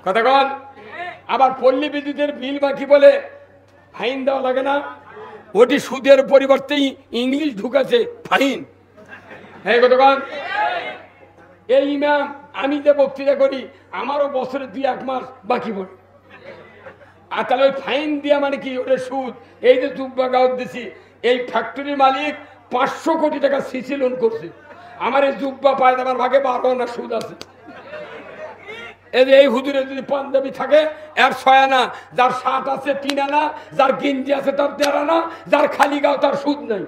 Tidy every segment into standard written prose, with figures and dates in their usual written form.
কথা কন। আবার পল্লী বিদ্যুতের বিল বাকি বলে ফাইন দেওয়া লাগে না, ওটি সুদের পরিবর্তে ইংলিশ ঢুকাছে ফাইন। হ্যাঁ কথা কন। এই ইমাম আমি যে বক্তৃতা করি আমারও বছরে 2-1 মাস বাকি পড়ে, আর তাহলে ওই ফাইন দিয়া মানে কি ওটা সুদ। এই যে জুব্বা গাঁত দিছি, এই ফ্যাক্টরির মালিক 500 কোটি টাকা সিসি লোন করছে, আমার এই জুব্বা পায় আমার ভাগে 12 আনা সুদ আছে। এই হুজুরে যদি পাঞ্জাবি থাকে এর 6 আনা, যার শার্ট আছে 3 আনা, যার গেঞ্জি আছে তার 1.5 আনা, যার খালি গাও তার সুদ নাই।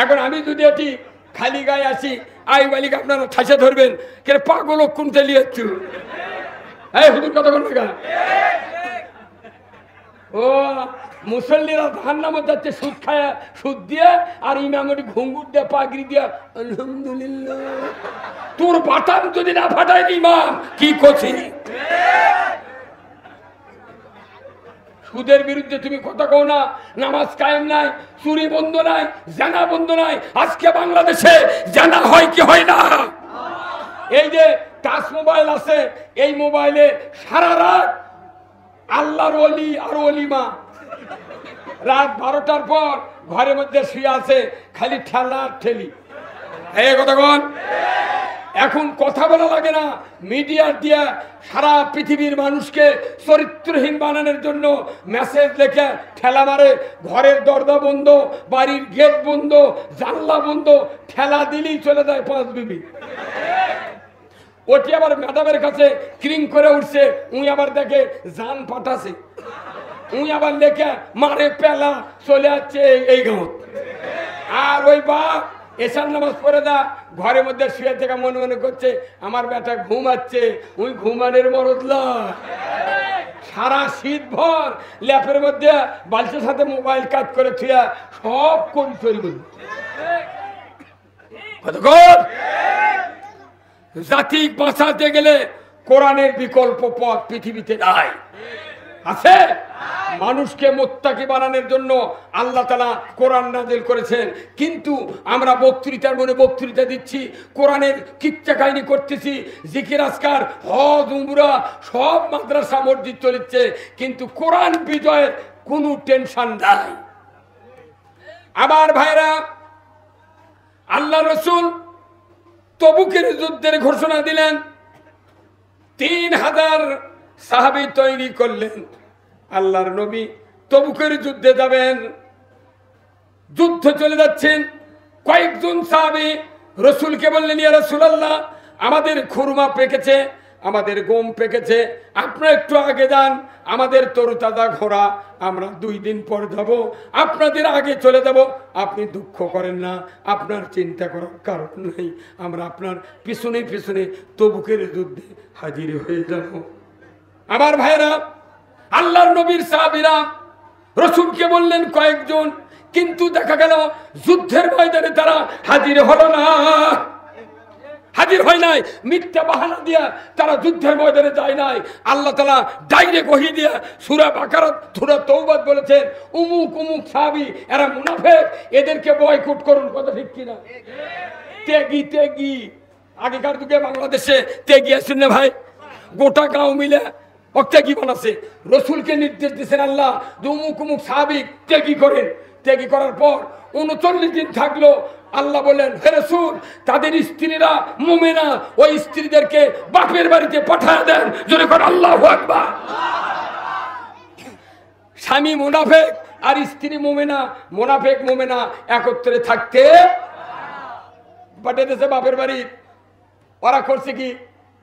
এখন আমি যদি এটি খালি গায়ে আসি, আই বালিকে আপনারা ঠাসে ধরবেন কে পাগল কোন চালিয়েছু। এই হুজুর কথা বলবে কেন? ও মুসল্লিরা জাহান্নামে যাচ্ছে সুদ খায়, সুদ দিয়ে, আর ইমামটি ঘুঙ্গুর দিয়ে পাগড়ি দিয়ে আলহামদুলিল্লাহ। তোর বাটাম যদি না ফাটায় ইমাম কি করছি? সুদের বিরুদ্ধে তুমি কথা কও না, নামাজ কায়েম নাই, চুরি বন্ধ নাই, জানা বন্ধ নাই। আজকে বাংলাদেশে জানা হয় কি হয় না? এই যে টাচ মোবাইল আছে, এই মোবাইলে সারা রাত আল্লাহর ওলি আর ওলিমা রাত 12টার পর ঘরের মধ্যে শুয়ে আছে, খালি ঠেলা ঠেলি। এই কথা কন। এখন কথা বলা লাগে না, মিডিয়ার দিয়া সারা পৃথিবীর মানুষকে চরিত্রহীন বানানোর জন্য মেসেজ লেখে ঠেলা মারে। ঘরের দরজা বন্ধ, বাড়ির গেট বন্ধ, জানলা বন্ধ, ঠেলা দিলেই চলে যায় 5 বিবি। ওটি আবার ম্যাডামের কাছে ক্রিং করে উঠছে, উনি আবার দেখে জান পাঠাছে, উনি আবার লেখে মারে পেলা চলে যাচ্ছে এই গাঁত। আর ওই বাপ এসার নামাজ পড়ে দা ঘরের মধ্যে শুয়ে থেকে মনে মনে করছে আমার বেটা ঘুমাচ্ছে, ওই ঘুমানের মরদলা। সারা শীত ভর ল্যাপের মধ্যে বালতির সাথে মোবাইল কাজ করে থুয়া সব করি চলবে। জাতি বাঁচাতে গেলে কোরআনের বিকল্প পথ পৃথিবীতে নাই। আছে? মানুষকে মুত্তাকি বানানোর জন্য আল্লাহ তাআলা কোরআন নাযিল করেছেন, কিন্তু আমরা বক্তৃতার মনে বক্তৃতা দিচ্ছি, কোরআনের কিচ্ছা কাহিনী করতেছি, জিকির আজকার হজ উমরা সব মাদ্রাসা মসজিদ চলছে, কিন্তু কোরআন বিজয়ের কোনো টেনশন নাই। আমার ভাইরা, আল্লাহ রসুল তবুকের যুদ্ধের ঘোষণা দিলেন, 3000 সাহাবী তৈরি করলেন। আল্লাহর নবী তবুকের যুদ্ধে যাবেন, যুদ্ধ চলে যাচ্ছেন। কয়েকজন সাহাবী রসুলকে বললেন, ইয়া রাসূলুল্লাহ, আমাদের খুরমা পেকেছে, আমাদের গম পেকেছে, আপনারা একটু আগে যান, আমাদের তরুতাজা ঘোড়া, আমরা 2 দিন পর যাব, আপনাদের আগে চলে যাব। আপনি দুঃখ করেন না, আপনার চিন্তা করার কারণ নেই, আমরা আপনার পিছনে পিছনে তবুকের যুদ্ধে হাজির হয়ে যাব। আমার ভাইরা, আল্লাহর নবীর সাহাবীরা রসুলকে বললেন কয়েকজন, কিন্তু দেখা গেল যুদ্ধের ময়দানে তারা হাজির হলো না, হাজির হয় নাই। মিথ্যা বাহানা দিয়া তারা যুদ্ধের ময়দানে যায় নাই। আল্লাহ তাআলা ডাইরেক্ট ওহী দিয়া সূরা বাকারা সূরা তাওবা বলেছেন, উমুক উমুক সাহাবী এরা মুনাফিক, এদেরকে বয়কট করুন। কথা ঠিক কিনা? তেগি তেগি আগেকার যুগে বাংলাদেশে তেগি আসেন না ভাই, গোটা গাঁও মিলে কি বানাচ্ছে। রসুলকে নির্দেশ দিয়েছেন আল্লাহ, উমুক উমুক সাহাবী তেগি করেন। তেগি করার পর 39 দিন থাকলো। আল্লাহ বলেন, হে রাসূল, তাদের স্ত্রীরা মুমিনা, ওই স্ত্রীদেরকে বাপের বাড়িতে পাঠিয়ে দেন। জোরে করে আল্লাহু আকবার। স্বামী মুনাফিক আর স্ত্রী মুমিনা, মুনাফিক মুমিনা একত্রে থাকতে পাঠিয়ে দিয়েছে বাপের বাড়ি। ওরা করছে কি,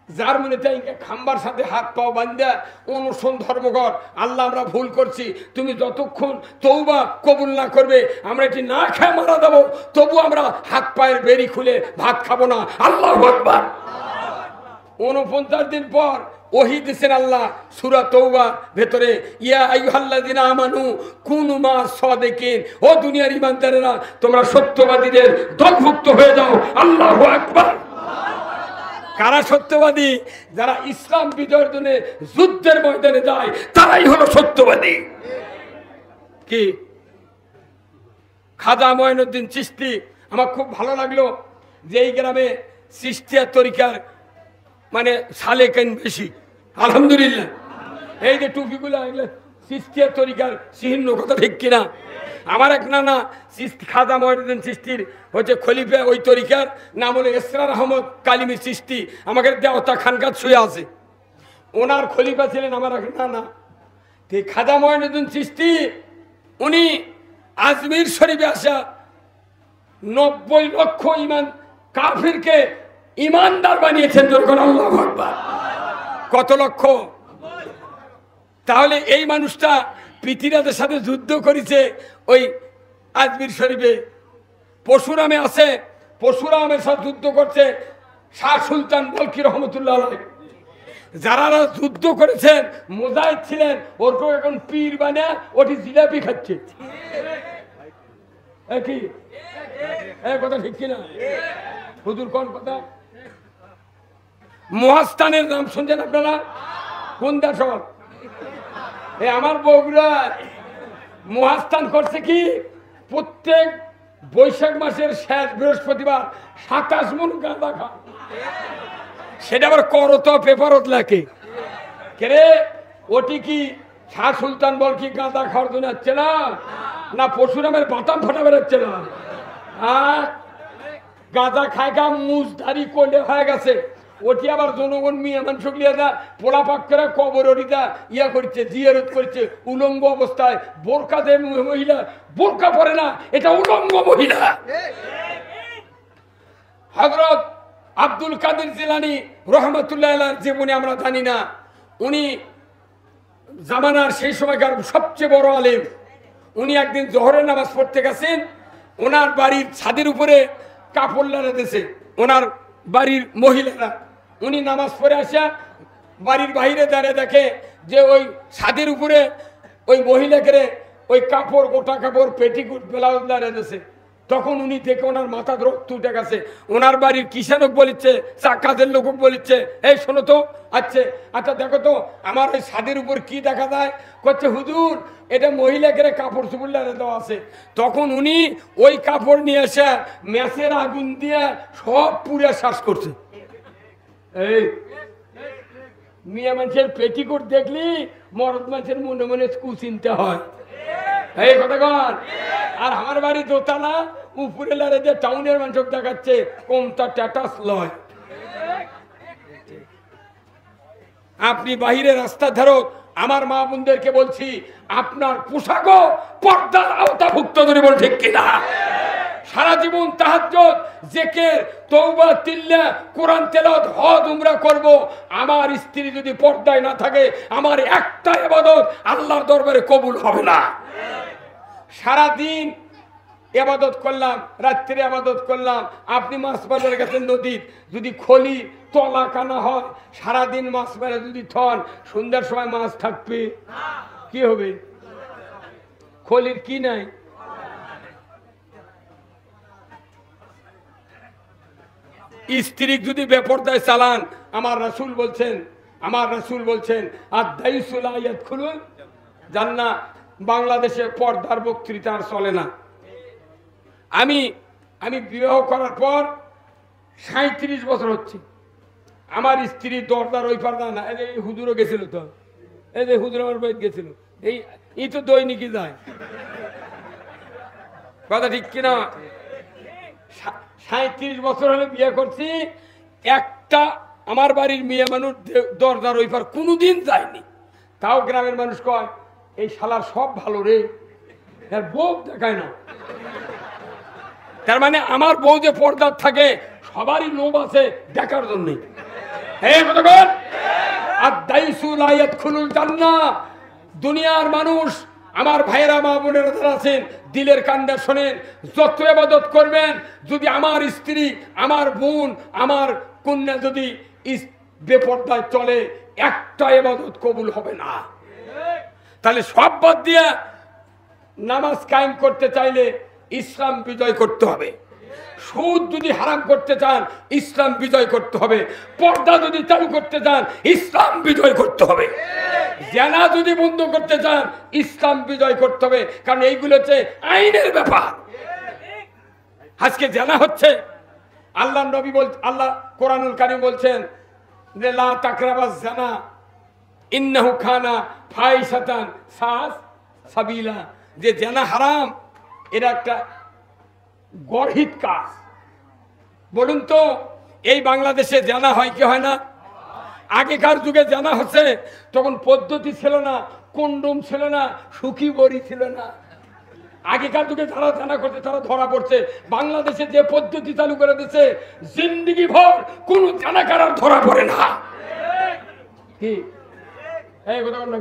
জার্মানিতে খাম্বার সাথে হাত পাও বান্ধা অনুসরণ ধর্মঘট, আল্লাহ আমরা ভুল করছি, তুমি যতক্ষণ তওবা কবুল না করবে আমরা এটি না খেয়ে মারা দেবো, তবু আমরা হাত পায়ের বেরি খুলে ভাত খাবো না। আল্লাহু আকবার। 49 দিন পর ওহী দিয়েছেন আল্লাহ সূরা তাওবার ভেতরে, ইয়া আইয়ুহাল্লাযিনা আমানু কুনু মা সাদিকিন, ও দুনিয়ার ঈমানদারেরা তোমরা সত্যবাদীদের দলভুক্ত হয়ে যাও। আল্লাহু আকবার। কারা সত্যবাদী? যারা ইসলাম বিজয়ের জন্য যুদ্ধের ময়দানে যায়, তারাই হলো সত্যবাদী। কি খাজা মঈনুদ্দিন চিশতি, আমার খুব ভালো লাগলো যে এই গ্রামে চিশতিয়া তরিকার মানে সালেকেন বেশি আলহামদুলিল্লাহ। এই যে টুপিগুলো এগুলো চিস্তিয়া তরিকার চিহ্ন, কথা ঠিক কিনা? আমার এক নানা খাজা মহিউদ্দিন চিশতির হচ্ছে খলিফা, ওই তরিকার নাম হলো এসরার আহমদ কালিমি চিশতি, আমাকে দেওতা খানকাত শুয়ে আছে, ওনার খলিফা ছিলেন আমার এক নানা। খাজা মহিউদ্দিন চিশতি উনি আজমির শরীফে আসা 90 লক্ষ ইমান কাফিরকে ইমানদার বানিয়েছেন। যখন আল্লাহু আকবার, কত লক্ষ! তাহলে এই মানুষটা পৃথিবীর সাথে যুদ্ধ করেছে ওই আজমির শরীফে। পরশুরামে আছে, পরশুরামের সাথে যুদ্ধ করছে শাহ সুলতান বলকি রহমতুল্লাহ আলাইহি। যারা যুদ্ধ করেছেন মুজাহিদ ছিলেন, ওরকম এখন পীর বানিয়ে ওটি জিলাপি খাচ্ছে। কি কথা ঠিক কিনা হুজুর? কোন কথা? মহাস্থানের নাম শুনছেন আপনারা? কোন দেশ? আমার বগুড়া মহাস্থান করছে কি, প্রত্যেক বৈশাখ মাসের শেষ বৃহস্পতিবার 27 মণ গাঁদা খা। সেটা আবার করত পেপারত লাগে কে? ওটি কি শাহ সুলতান বল কি গাঁদা খাওয়ার জন্য হচ্ছে না, না পরশুরামের বাতাম ফাটা বেরোচ্ছে না? গাঁদা খায় গা মুজদারি করলে হয়ে গেছে। ওটি আবার জনগণ মিয়া মানুষ পোড়া পাক করে কবর ওটিটা ইয়া করছে, জিয়ারত করছে উলঙ্গ অবস্থায়। বোরকা দেয় মহিলা, বোরকা পরে না, এটা উলঙ্গ মহিলা। হযরত আব্দুল কাদের জিলানী রহমাতুল্লাহ আলাইহির জীবনী আমরা জানি না, উনি জামানার সেই সময়কার সবচেয়ে বড় আলেম। উনি একদিন জোহরের নামাজ পড়তে গেছেন, ওনার বাড়ির ছাদের উপরে কাপড় লাড়া দিয়েছে ওনার বাড়ির মহিলারা। উনি নামাজ পড়ে আসা বাড়ির বাইরে দাঁড়িয়ে দেখে যে ওই ছাদের উপরে ওই মহিলাকে ওই কাপড়, গোটা কাপড়, পেটিকুট, ব্লাউজ লাড়া দিয়েছে। তখন উনি দেখে ওনার মাথা রক্ত উঠে গেছে। ওনার বাড়ির কিষানক বলিচ্ছে, কাজের লোক বলিচ্ছে, এই শোনো তো, আচ্ছা দেখো তো আমার ওই ছাদের উপর কি দেখা যায়? করছে হুজুর এটা মহিলাকে কাপড় চুপড় লাড়ে দেওয়া আছে। তখন উনি ওই কাপড় নিয়ে এসে ম্যাচের আগুন দিয়ে সব পুড়ে শ্বাস করছে। এই মিয়া মানুষের পেটিকোট দেখলি মরদ মানুষের মনে মনে কুচিন্তা হয়। এই কথা কন। আর আমার বাড়ি দোতলা, উপরে লাড়ে দিয়ে টাউনের মানুষ দেখাচ্ছে কোনটা ট্যাটাস লয়। আপনি বাহিরে রাস্তা ধারো, আমার মা বোনদেরকে বলছি আপনার পোশাকও পর্দার আওতাভুক্ত ধরে বল, ঠিক কিনা? সারা জীবন তাহাজ্জুদ, জিকির, তওবা, তিল্লা, কোরআন তেলাওয়াত, হজ উমরা করব, আমার স্ত্রী যদি পর্দায় না থাকে আমার একটা ইবাদত আল্লাহর দরবারে কবুল হবে না। সারা দিন ইবাদত করলাম, রাত্রে ইবাদত করলাম, আপনি মাছ বাজারে গেছেন নদীর, যদি খলি তলা কানা হয়, সারাদিন মাছ মেরে যদি থন, সন্ধ্যার সময় মাছ থাকবে? কি হবে? খলির কি নাই? স্ত্রী যদি বেপরদায় চালান, আমার রাসূল বলছেন আদ-দাইসু লা ইয়াদখুলুল জান্নাহ। বাংলাদেশে পর্দার বক্তৃতা আর চলে না। আমি বিবাহ করার পর 37 বছর হচ্ছে, আমার স্ত্রী দরদার ওই পারদা না। এই হুজুরও গেছিল তো, এই যে হুজুর আমার বাড়িতে গেছিল, এই তো দৈনিকই যায়, কথা ঠিক কিনা? 37 বছর হলে বিয়ে করছি, একটা আমার বাড়ির মেয়ে মানুষ দরদার ওই পার কোনোদিন যায়নি। তাও গ্রামের মানুষ কয় এই শালার সব ভালো রে, এর বউ দেখায় না। তার মানে আমার বউ যে পর্দার থাকে সবারই লোভ আছে দেখার জন্য। দুনিয়ার মানুষ, আমার ভাইয়েরা মা বোনেরা যারা আছেন, দিলের কান্দা শোনেন, যত ইবাদত করবেন, যদি আমার স্ত্রী, আমার বোন, আমার কন্যা যদি বেপর্দায় চলে, একটা ইবাদত কবুল হবে না। তাহলে সব বাদ দিয়ে নামাজ কায়েম করতে চাইলে ইসলাম বিজয় করতে হবে। সুদ যদি হারাম করতে চান ইসলাম বিজয় করতে হবে। পর্দা যদি চালু করতে চান ইসলাম বিজয় করতে হবে। জেনা যদি বন্ধ করতে চান ইসলাম বিজয় করতে হবে, কারণ এইগুলো হচ্ছে আইনের ব্যাপার। আজকে জেনা হচ্ছে, আল্লাহ নবী আল্লাহ কোরআনুল কারীম বলছেন যে লা তাকরাবাস জানা ইন্নাহু খানা ফাহিশাতান সাবিলা, যে জানা হারাম, এটা একটা গর্হিত কাজ। বলুন তো এই বাংলাদেশে জানা হয় কি হয় না? আগেকার যুগে জানা হচ্ছে তখন পদ্ধতি ছিল না, কন্ডম ছিল না, সুখী বড়ি ছিল না। আগেকার যুগে যারা জানা করছে তারা ধরা পড়ছে। বাংলাদেশে যে পদ্ধতি চালু করে দিচ্ছে, জিন্দিগি ভর কোন জানাকার আর ধরা পড়ে না। কি এই কথা বল না?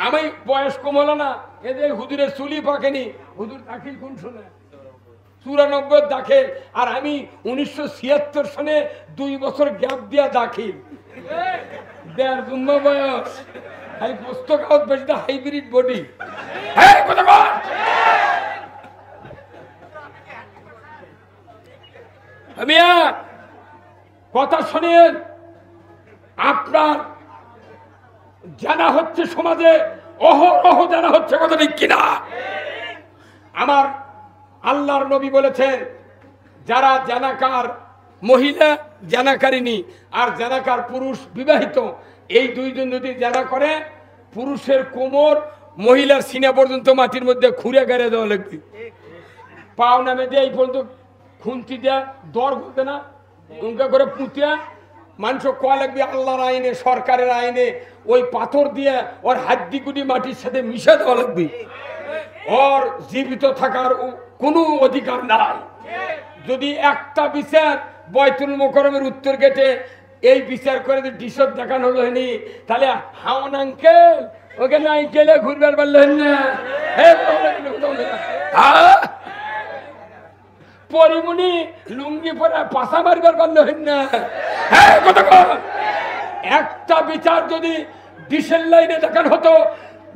আমি বয়স কম হলো না, এদের হুজুরের চুলি পাকেনি, হুজুর দাখিল কোন শুনে 94 দাখিল, আর আমি 1976 সনে 2 বছর গ্যাপ দিয়া দাখিল। দেড় জুম্মা বয়স, খালি পুস্তক আউট বেশি, হাইব্রিড বডি। আমি কথা শোনেন, আপনার জানা হচ্ছে সমাজে, অহরহ জানা হচ্ছে, কথা ঠিক কিনা? আমার আল্লাহর নবী বলেছেন, যারা জানাকার মহিলা জানাকারিনী আর জানাকার পুরুষ বিবাহিত, এই দুইজন যদি জানা করে, পুরুষের কোমর মহিলার সিনা পর্যন্ত মাটির মধ্যে খুঁড়ে গাড়ে দেওয়া লাগবে। পাও নামে দিয়ে এই পর্যন্ত খুন্তি দেয়া, দর করতে না উনকা করে পুঁতিয়া মানুষ কোয়া লাগবে আল্লাহর আইনে, সরকারের আইনে, ওই পাথর দিয়ে ওর হাড্ডি গুটি মাটির সাথে মিশে দেওয়া লাগবে। ওর জীবিত থাকার কোনো অধিকার নাই। যদি একটা বিচার বয়তুল মোকরমের উত্তর গেটে এই বিচার করে ডিসব দেখানো হলো হয়নি, তাহলে হাওন আঙ্কেল ওকে নাই গেলে ঘুরবার পারলেন না, পরিমণি লুঙ্গি পরে পাশা মারবার পারলো না। একটা বিচার যদি ডিসেল লাইনে দেখানো হতো,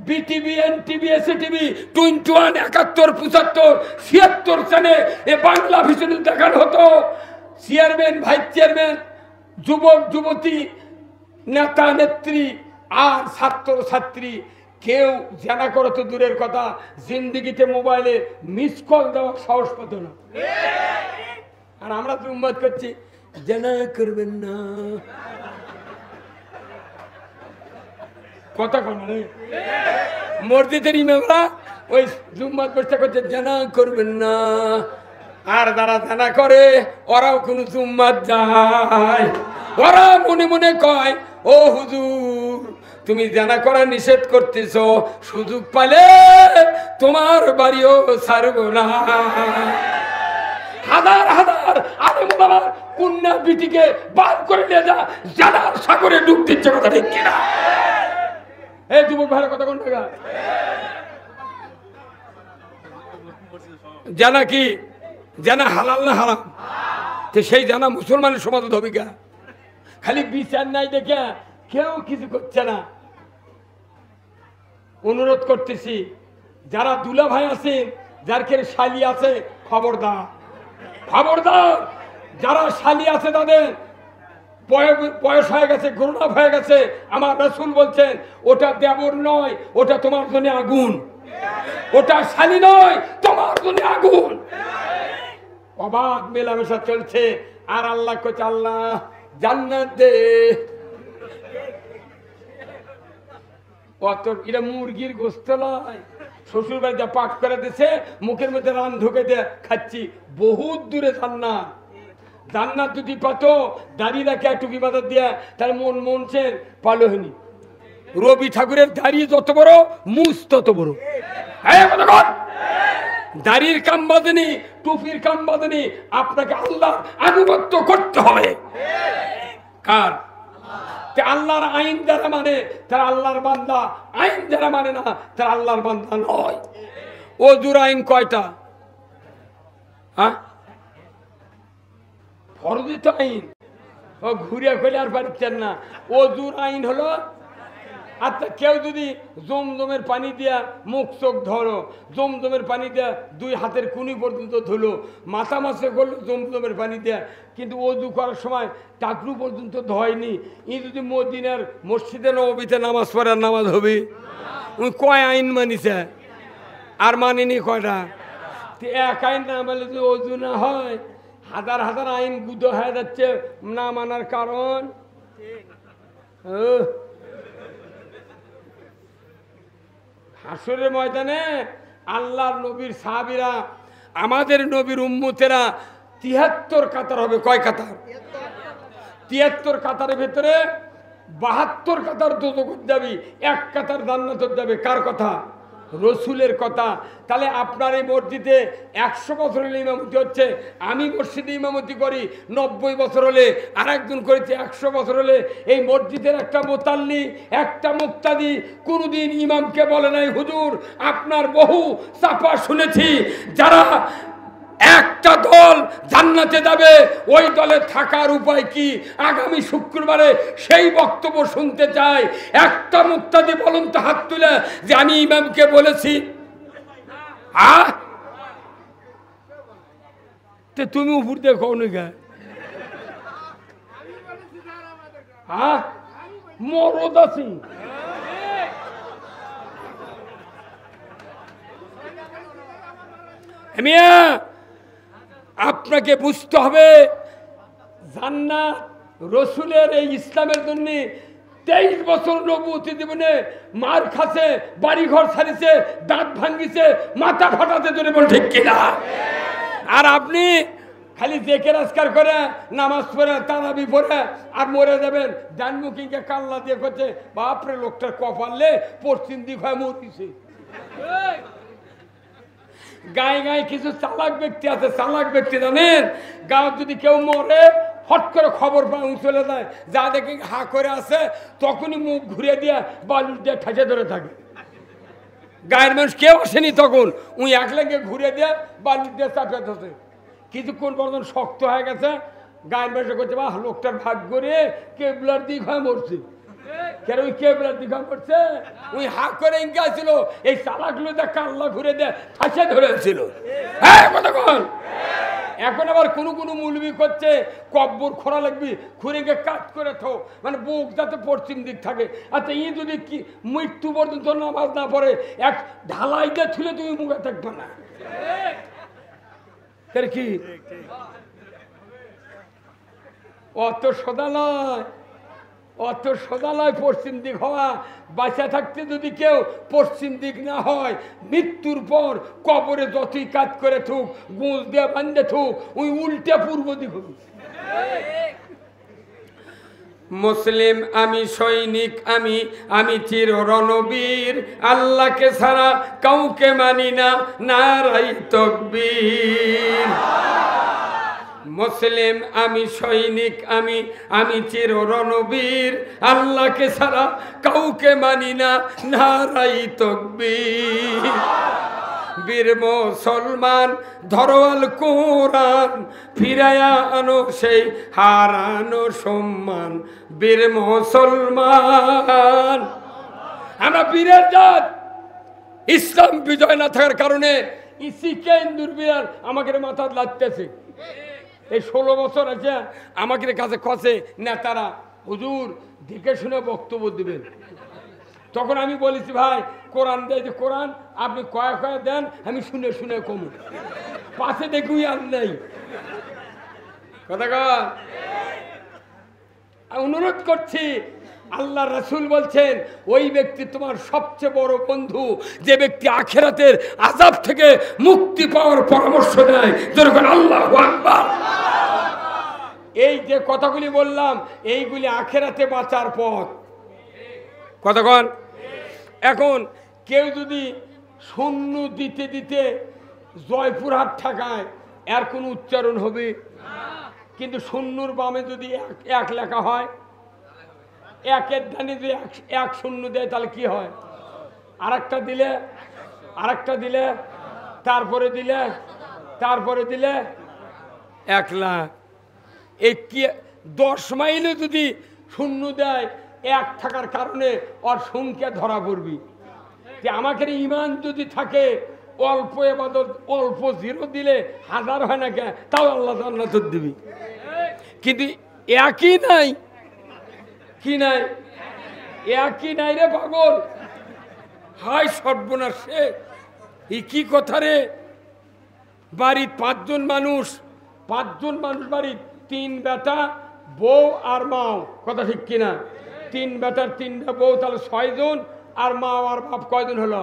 বিটিভি, এনটিভি, এসটিভি, 21, 71, 75, 76 চ্যানেলে এ বাংলা ভিশনে দেখানো হতো, চেয়ারম্যান, ভাইস চেয়ারম্যান, যুবক যুবতী, নেতা নেত্রী আর ছাত্র ছাত্রী কেউ জানা করো তো দূরের কথা, জিন্দিগিতে মোবাইলে মিস কল দেওয়ার সাহস পেত না। আর আমরা তো উম্মত করছি জানা করবেন না, কথা কন রে। মসজিদের ইমামরা ওই জুম্মাত বসে করছে জানা করবেন না, আর যারা জানা করে ওরাও কোন জুম্মাত যায়, ওরা মনে মনে কয় ও হুজুর তুমি জানা করা নিষেধ করতেছ, সুযোগ পালে তোমার বাড়িও ছাড়ব না। হাজার হাজার আলেম ওলামার কন্যা বিটিকে বার করে নিয়ে যা জানার সাগরে ডুব দিচ্ছে, কথা ঠিক কিনা? এই যুবক ভাইয়ের কথা কোন টাকা জানা কি জানা হালাল না হারাম? তো সেই জানা মুসলমানের সমাজে হবে গা, খালি বিচার নাই দেখে কেউ কিছু করছে না। অনুরোধ করতেছি যারা দুলা ভাই আছে, যার কে শালি আছে, খবরদার খবরদার। যারা শালি আছে তাদের বয়স হয়ে গেছে, গ্রোনাপ হয়ে গেছে, আমার রাসূল বলছেন ওটা দেবর নয়, ওটা তোমার জন্য আগুন, ওটা শালি নয়, তোমার জন্য আগুন। অবাধ মেলামেশা চলছে, আর আল্লাহ কইছে আল্লাহ জান্নাত দে। অত এটা মুরগির গোস্ত নয়, শ্বশুর বাড়িতে পাক করে দিছে, মুখের মধ্যে রান ঢুকে দিয়ে খাচ্ছি, বহুত দূরে জান্নাত। জান্নাত যদি পাতো দাঁড়িয়ে রাখে টুপি মাথা দিয়া, তার মন মনছেন পালো হয়নি। রবি ঠাকুরের দাঁড়িয়ে যত বড়, মুস তত বড়। দাড়ির কাম বাঁধেনি, টুপির কাম বাঁধেনি, আপনাকে আল্লাহ আনুগত্য করতে হবে। কার? আল্লাহর আইন যারা মানে তারা আল্লাহর বান্দা, আইন যারা মানে না তারা আল্লাহর বান্দা নয়। ওযুর আইন কয়টা? হ্যাঁ, ফরজিত আইন ও ঘুরিয়া ফেলে আর পারছেন না। ওযুর আইন হলো, আচ্ছা কেউ যদি জমজমের পানি দিয়া মুখ চোখ ধরো, জমজমের পানি দিয়া 2 হাতের কুনি পর্যন্ত ধুলো, মাথা মাছে করলো জমজমের পানি দিয়া, কিন্তু ওযু করার সময় টাকলু পর্যন্ত ধয়নি, ই যদি মদিনার মসজিদে নববীতে নামাজ পড়ার নামাজ হবে? ওই কয় আইন মানিছে আর মানিনি কয়টা? এক আইন না মানলে যদি ওযু না হয়, হাজার হাজার আইন গুঁতো হয়ে যাচ্ছে না মানার কারণ। হাসরের ময়দানে আল্লাহর নবীর সাহাবীরা, আমাদের নবীর উম্মতেরা ৭৩ কাতার হবে। কয় কাতার? ৭৩ কাতারের ভেতরে ৭২ কাতার দোজখে যাবি, ১ কাতার জান্নাতে যাবে। কার কথা? রসুলের কথা। তাহলে আপনার এই মসজিদে ১০০ বছর হলে ইমামতি হচ্ছে, আমি মসজিদে ইমামতি করি ৯০ বছর হলে, আর একজন করেছে ১০০ বছর হলে। এই মসজিদের একটা মোতাল্লি, একটা মুক্তাদি কোনোদিন ইমামকে বলে নাই হুজুর আপনার বহু চাপা শুনেছি, যারা একটা দল জান্নাতে যাবে ওই দলে থাকার উপায় কি? আগামী শুক্রবারে সেই বক্তব্য শুনতে চাই। একটা মুক্তাদি বলুন তো হাত তুলে যে আমি ইমামকে বলেছি। তুমি উপর দিয়ে কও নি গা, মরদ আছি। আপনাকে বুঝতে হবে জান্নাত রসুলের এই ইসলামের জন্য 23 বছর নবুয়তি জীবনে মার খাচ্ছে, বাড়িঘর ছাড়িছে, দাঁত ভাঙ্গিছে, মাথা ফাটাতে ধরে বল ঠিক কিনা? আর আপনি খালি জেকে রাজকার করে নামাজ পড়ে তারাবি পড়ে আর মরে যাবেন। ডানমুখীকে কাল্লা দিয়ে করছে বাপরে লোকটার কপালে পশ্চিম দিক হয় মরিছে। গায়ে গায়ে কিছু চালাক ব্যক্তি আছে। চালাক ব্যক্তি জানেন, গাঁও যদি কেউ মরে হট করে খবর পায় চলে যায়, যা দেখে হা করে আছে তখনই মুখ ঘুরে দিয়ে বালুর দিয়ে ঠেসে ধরে থাকে। গায়ের মানুষ কেউ আসেনি তখন উনি একলাগে ঘুরে দিয়ে বালুর দিয়ে চাপে ধরছে। কিছুক্ষণ পর্যন্ত শক্ত হয়ে গেছে, গায়ের মানুষ করছে বা লোকটার ভাগ্য রে কেবলার দিক হয় মরছে। কেন ওই কেবলার দিক হয় মরছে? ওই হা করে ইঙ্গা ছিল, এই চালাকগুলো দিয়ে কাল্লা ঘুরে দিয়ে ঠাসে ধরেছিল। হ্যাঁ কতক্ষণ। এখন আবার কোনো কোনো মুলবি করছে কব্বর খোঁড়া লাগবি, খুঁড়ে গিয়ে কাট করে থো, মানে বুক যাতে পশ্চিম দিক থাকে। আচ্ছা ই যদি কি মৃত্যু পর্যন্ত নামাজ না পড়ে এক ঢালাই দিয়ে থুলে তুমি মুখে থাকবে না কি? অত সোজা নয়, অত সোজা নয় পশ্চিম দিক হওয়া। বাঁচা থাকতে যদি কেউ পশ্চিম দিক না হয়, মৃত্যুর পর কবরে যতই কাজ করে থুক, গুঁজ দিয়ে বান্ধে থুক, ওই উল্টে পূর্ব দিক হবে। মুসলিম আমি, সৈনিক আমি, আমি চির রণবীর, আল্লাহকে ছাড়া কাউকে মানি না, নারাই তাকবীর। মুসলিম আমি, সৈনিক আমি, আমি চির রণবীর, আল্লাহকে ছাড়া কাউকে মানি না, নারাই তাকবীর। বীর মুসলমান ধরোয়াল কোরআন, ফিরায়া আনো সেই হারানো সম্মান। বীর মুসলমান আমরা বীরের জাত। ইসলাম বিজয় না থাকার কারণে ইসিকে ইন্দুর বিরার আমাকে মাথা লাগতেছে। এই 16 বছর আছে আমাকে কাছে খসে নেতারা হুজুর দেখে শুনে বক্তব্য দিবেন। তখন আমি বলেছি ভাই কোরআন দেয় যে কোরআন আপনি কয়া কয়া দেন, আমি শুনে শুনে কমু, পাশে দেখুই আর নেই কথা। অনুরোধ করছি, আল্লাহ রাসূল বলছেন ওই ব্যক্তি তোমার সবচেয়ে বড় বন্ধু যে ব্যক্তি আখিরাতের আযাব থেকে মুক্তি পাওয়ার পরামর্শ দেয়। যেরকম আল্লাহু আকবার। এই যে কথাগুলি বললাম এইগুলি আখিরাতে বাঁচার পথ। কতক্ষণ? এখন কেউ যদি শূন্য দিতে দিতে জয়পুরহাট ঠেকায় এর কোনো উচ্চারণ হবে? কিন্তু শূন্যর বামে যদি এক লেখা হয়, একের ধানে যদি এক শূন্য দেয় তাহলে কি হয়? আরেকটা দিলে, আরেকটা দিলে, তারপরে দিলে, তারপরে দিলে 1 লাখ। এই কি 10 মাইলে যদি শূন্য দেয় এক থাকার কারণে ওর সংখ্যা ধরা পড়বি। যে আমাকে ইমান যদি থাকে অল্প এবাদত অল্প 0 দিলে 1000 হয় না কে, তাও আল্লাহ জান্নাত দিবি। কিন্তু একই নাই, কি নাই? একই নাই রে পাগল। হায় সর্বনাশে, এই কি কথা রে? বাড়ির 5 জন মানুষ 5 জন মানুষ বাড়ির 3 বেটা বউ আর মাও, কথা ঠিক কিনা? 3 বেটার 3টা বউ, তাহলে 6 জন, আর মা আর বাপ কয়জন হলো?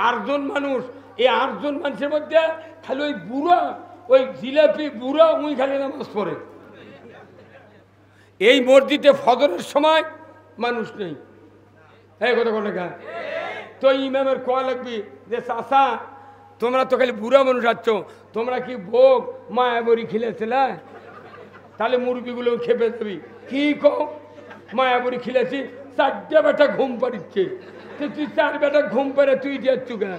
8 জন মানুষ। এই 8 জন মানুষের মধ্যে খালি ওই বুড়া, ওই জিলাপি বুড়া উই খালি নামাজ পড়ে। এই মসজিদে ফজরের সময় মানুষ নেই। এই কথা কোন লেখা? তো ইমামের কয়া লাগবি যে চাচা তোমরা তো খালি বুড়া মানুষ আছ, তোমরা কি ভোগ মায়াবরী খেলেছিলে? তাহলে মুরগিগুলো খেপে দেবি। কি কম মায়াবরী খেলেছি, 4টে বেটা ঘুম পাড়িচ্ছে, তুই 4 বেটা ঘুম পাড়ে তুই যাচ্ছ কেন?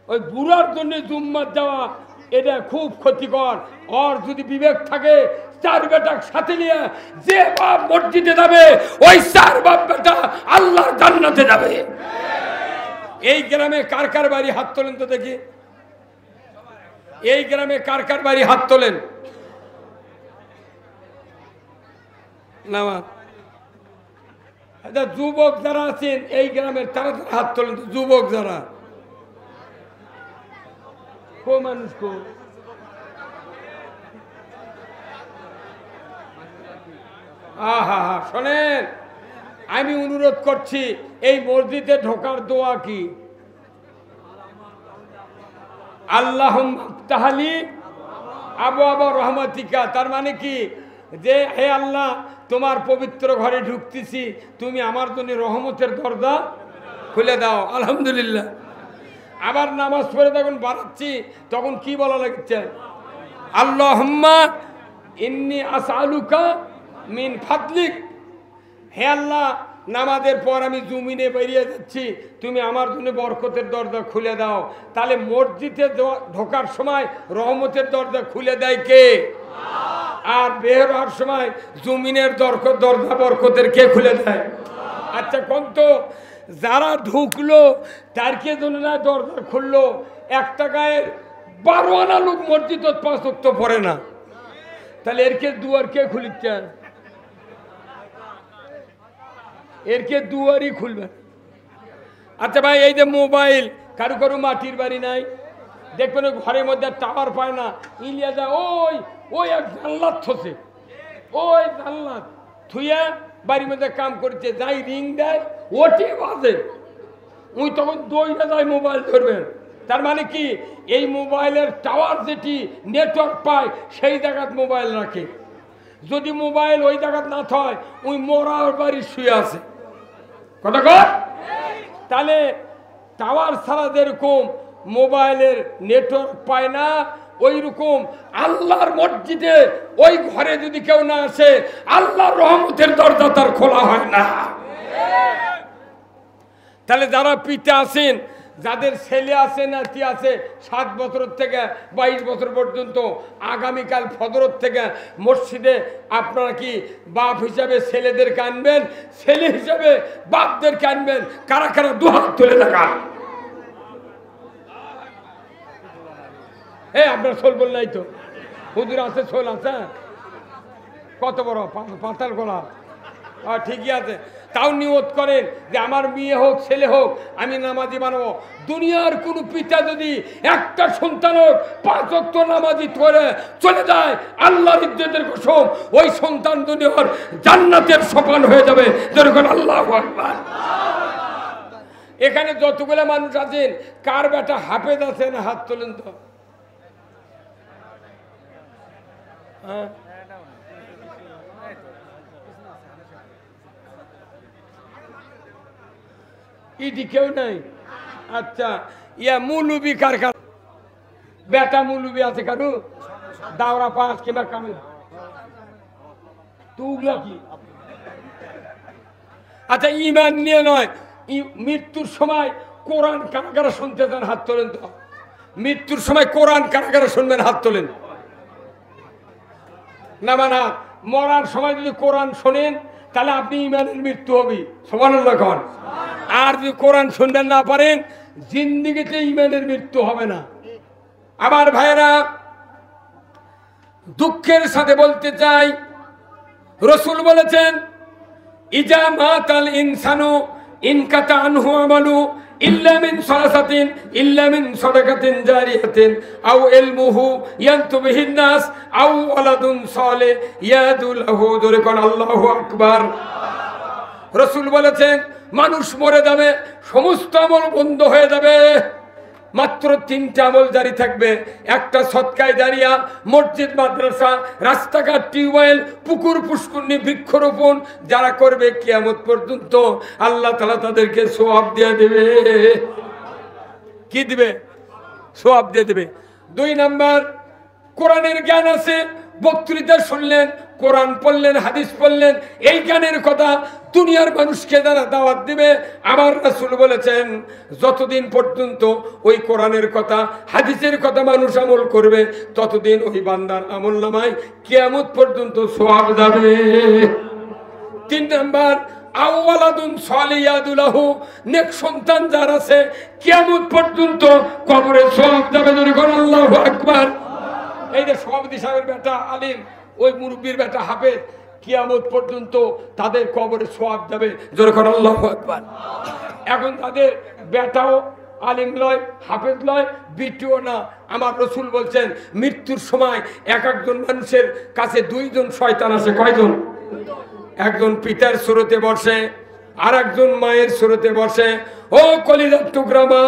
ওই বুড়ার জন্য জুম্মার যাওয়া এটা খুব ক্ষতিকর। আর যদি বিবেক থাকে 4 বেটা সাথে নিয়ে যে বাপ মসজিদে যাবে, ওই 4 বাপ বেটা আল্লাহর জান্নাতে যাবে। এই গ্রামে কার কার বাড়ি হাত তোলেন তো দেখি। এই গ্রামে কার কার বাড়ি হাত তোলেন? আচ্ছা, যুবক যারা আছেন এই গ্রামের তারা হাত তোলেন তো। যুবক যারা, কো মানুষ কো? আহা হা, শোনেন, আমি অনুরোধ করছি, এই মসজিদে ঢোকার দোয়া কি? আল্লাহুম্মা আফতাহলি আবওয়াবা রহমাতিকা। তার মানে কি? যে হে আল্লাহ, তোমার পবিত্র ঘরে ঢুকতেছি, তুমি আমার জন্য রহমতের দরজা খুলে দাও। আলহামদুলিল্লাহ। আবার নামাজ পড়ে যখন বাড়াচ্ছি তখন কি বলা লাগছে? আল্লাহুম্মা ইন্নী আসআলুকা মিন ফাদলিক। হে আল্লাহ, নামাজের পর আমি জমিনে বেরিয়ে যাচ্ছি, তুমি আমার জন্য বরকতের দরজা খুলে দাও। তাহলে মসজিদে ঢোকার সময় রহমতের দরজা খুলে দেয় কে? আর বের হওয়ার সময় জমিনের দরজা বরকতের কে খুলে দেয়? আচ্ছা কোন তো, যারা ঢুকলো তার কে জন্য না দরজা খুললো? 1 টাকায় 12 আনা লোক মসজিদ 5 ওয়াক্ত পড়ে না, তাহলে এর কে দুয়ার কে খুলিচ্ছে? এর কে দুয়ারই খুলবে। আচ্ছা ভাই, এই যে মোবাইল, কারু কারু মাটির বাড়ি নাই, দেখবেন ঘরের মধ্যে টাওয়ার পায় না, ইলিয়া যায় ওই এক জানলাত থসে, ওই জানলাত থুইয়া বাড়ির মধ্যে কাম করছে, যাই রিং দেয় ওটি বাজে, ওই তখন দইটা যায় মোবাইল ধরবেন। তার মানে কি? এই মোবাইলের টাওয়ার যেটি নেটওয়ার্ক পায় সেই জায়গাত মোবাইল রাখে। যদি মোবাইল ওই জায়গাত না থয়, ওই মরার বাড়ি শুয়ে আছে। কথা কর। তাহলে টাওয়ার ছাড়া যেরকম মোবাইলের নেটওয়ার্ক পায় না, ওই রকম আল্লাহর মসজিদে ওই ঘরে যদি কেউ না আসে, আল্লাহর রহমতের দরজা তার খোলা হয় না। তাহলে যারা পিতা আছেন, যাদের ছেলে আছে, নাতি আছে 7 বছর থেকে 22 বছর পর্যন্ত, আগামীকাল ফজর থেকে মসজিদে আপনারা কি বাপ হিসাবে ছেলেদেরকে আনবেন, ছেলে হিসাবে বাপদেরকে আনবেন? কারা কারা 2 হাত তুলে দেখান। আপনার শোল বল নাই তো? হুজুর আছে, শোল আছে? কত বড় পাতাল গলা? ঠিকই আছে। তাও নিয়ত করেন যে আমার মেয়ে হোক ছেলে হোক আমি নামাজি বানাবো। দুনিয়ার কোনো পিতা যদি একটা সন্তান হোক 5 ওয়াক্ত নামাজি করে চলে যায়, আল্লাহর ইজ্জতের কসম, ওই সন্তান দুনিয়ার জান্নাতের সোপান হয়ে যাবে। যেরকম আল্লাহু আকবার। এখানে যতগুলো মানুষ আছেন, কার বেটা হাফেজ আছেন? হাত তোলেন তো। হ্যাঁ, ইডি কেউ নাই? আচ্ছা, মুলুবি কার কার বেটা মুলুবি আছে? কারু দাওরা পাস কিংবা কামিল তুগলা কি? আচ্ছা, ইমান নিয়ে নয়, মৃত্যুর সময় কোরআন কারা কারা শুনতে চান? হাত তোলেন তো। মৃত্যুর সময় কোরআন কারা কারা শুনবেন? হাত তোলেন। না মানা, মরার সময় যদি কোরআন শোনেন তাহলে আপনি ইমানের মৃত্যু হবে। সুবহানাল্লাহ কোন। আর যদি কোরআন শুনবেন না পারেন, জিন্দেগিতে ইমানের মৃত্যু হবে না। আমার ভাইরা, দুঃখের সাথে বলতে চাই, রাসূল বলেছেন, ইজা মাতাল ইনসানু ইনকাতা আনহু আমালু ইল্লা মিন সালাসাতিন ইল্লা মিন সাদাকাতিন জারিয়াতিন আও ইলমুহু ইয়ানতুবিহিন নাস আও ওয়ালাদুন সালেহ ইয়াদু লাহু। জোরে কোন আল্লাহু আকবার। রাসূল বলেছেন মানুষ মরে যাবে, সমস্ত আমল বন্ধ হয়ে যাবে, মাত্র 3টা আমল জারি থাকবে। একটা সদকায়ে জারিয়া, মসজিদ মাদ্রাসা, রাস্তাঘাট, টিউবওয়েল, পুকুর পুষ্করণী, বৃক্ষরোপণ যারা করবে কিয়ামত পর্যন্ত আল্লাহ তাআলা তাদেরকে সওয়াব দিয়ে দেবে। কি দিবে? সওয়াব দিয়ে দেবে। 2 নাম্বার, কোরআনের জ্ঞান আছে, বক্তৃতা শুনলেন, কোরআন পড়লেন, হাদিস পড়লেন, এই জ্ঞানের কথা দুনিয়ার মানুষকে যারা দাওয়াত দিবে, আমার রাসূল বলেছেন যতদিন পর্যন্ত ওই কোরআনের কথা হাদিসের কথা মানুষ আমল করবে ততদিন ওই বান্দার আমলনামায় কিয়ামত পর্যন্ত সওয়াব যাবে। 3 নাম্বার, আওয়ালাদুন সালিয়াদু লাহু, নেক সন্তান যার আছে কিয়ামত পর্যন্ত কবরে সওয়াব যাবে। যখন আল্লাহু আকবার। এই যে সভাপতি সাহেবের বেটা আলিম, ওই মুরব্বীর বেটা হাফেজ, কিয়ামত পর্যন্ত তাদের কবরে সওয়াব যাবে। যখন আল্লাহু আকবার। এখন তাদের বেটাও আলিম লয়, হাফেজ লয়, বিটিও না। আমার রাসূল বলছেন মৃত্যুর সময় এক একজন মানুষের কাছে 2 জন শয়তান আছে। কয়জন? একজন পিতার সুরতে বসে, আর একজন মায়ের সুরতে বসে। ও কলিজার টুকরা মা,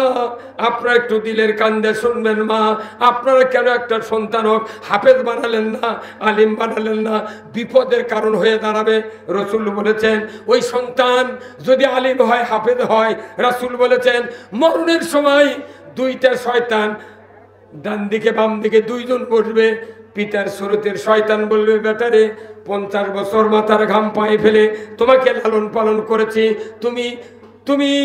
আপনারা একটু দিলের কান্দে শুনবেন মা, আপনারা কেন একটা সন্তান হোক হাফেজ বানালেন না, আলিম বানালেন না? বিপদের কারণ হয়ে দাঁড়াবে। রাসূল বলেছেন ওই সন্তান যদি আলিম হয়, হাফেজ হয়, রাসূল বলেছেন মরণের সময় 2টা শয়তান ডান দিকে বাম দিকে 2 জন বসবে। পিতার সুরতের শয়তান বলবে বেটারে 50 বছর মাথার ঘাম পায়ে ফেলে তোমাকে লালন পালন করেছি, তুমি